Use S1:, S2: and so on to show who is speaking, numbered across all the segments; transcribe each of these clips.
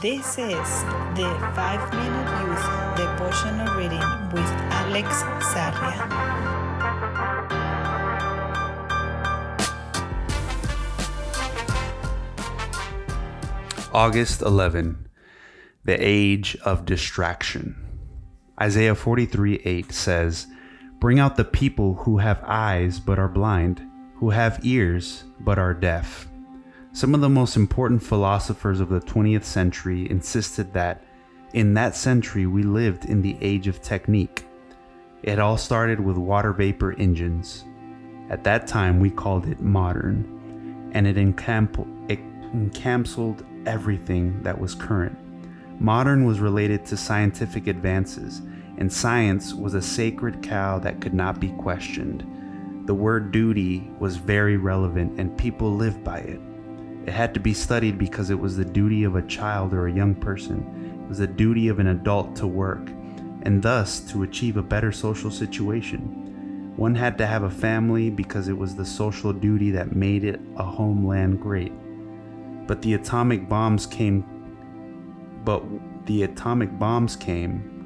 S1: This is the 5-Minute Youth Devotional Reading with Alex Sarria.
S2: August 11, the age of distraction. Isaiah 43:8 says, "Bring out the people who have eyes but are blind, who have ears but are deaf." Some of the most important philosophers of the 20th century insisted that in that century we lived in the age of technique. It all started with water vapor engines. At that time we called it modern, and it encapsulated everything that was current. Modern was related to scientific advances, and science was a sacred cow that could not be questioned. The word duty was very relevant, and people lived by it. It had to be studied because it was the duty of a child or a young person. It was the duty of an adult to work, and thus to achieve a better social situation. One had to have a family because it was the social duty that made it a homeland great. But the atomic bombs came,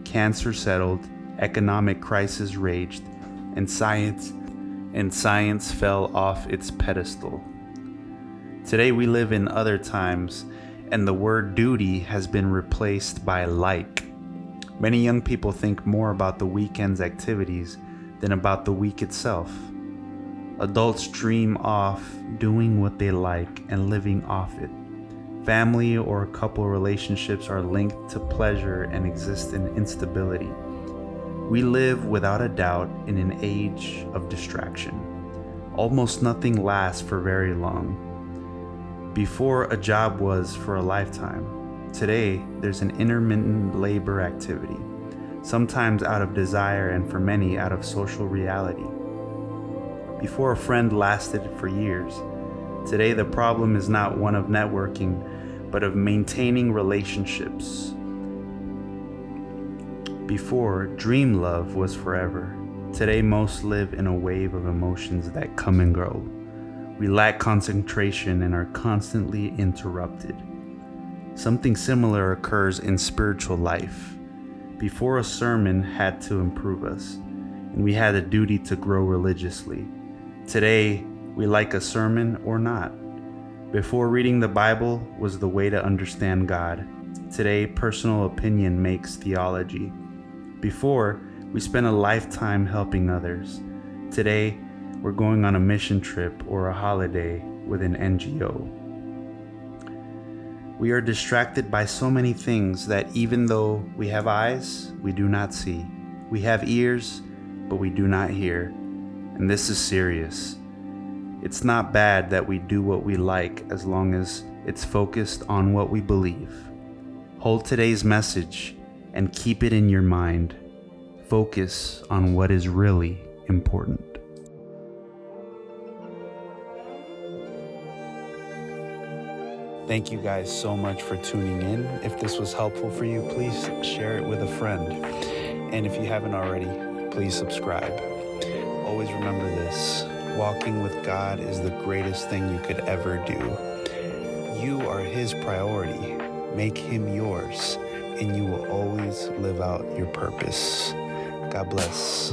S2: cancer settled, economic crisis raged, and science fell off its pedestal. Today we live in other times, and the word duty has been replaced by like. Many young people think more about the weekend's activities than about the week itself. Adults dream off doing what they like and living off it. Family or couple relationships are linked to pleasure and exist in instability. We live without a doubt in an age of distraction. Almost nothing lasts for very long. Before, a job was for a lifetime. Today, there's an intermittent labor activity, sometimes out of desire and for many out of social reality. Before, a friend lasted for years. Today, the problem is not one of networking, but of maintaining relationships. Before, dream love was forever. Today, most live in a wave of emotions that come and go. We lack concentration and are constantly interrupted. Something similar occurs in spiritual life. Before, a sermon had to improve us, and we had a duty to grow religiously. Today, we like a sermon or not. Before, reading the Bible was the way to understand God. Today, personal opinion makes theology. Before, we spent a lifetime helping others. Today, we're going on a mission trip or a holiday with an NGO. We are distracted by so many things that even though we have eyes, we do not see. We have ears, but we do not hear. And this is serious. It's not bad that we do what we like as long as it's focused on what we believe. Hold today's message and keep it in your mind. Focus on what is really important. Thank you guys so much for tuning in. If this was helpful for you, please share it with a friend. And if you haven't already, please subscribe. Always remember this: walking with God is the greatest thing you could ever do. You are His priority. Make Him yours, and you will always live out your purpose. God bless.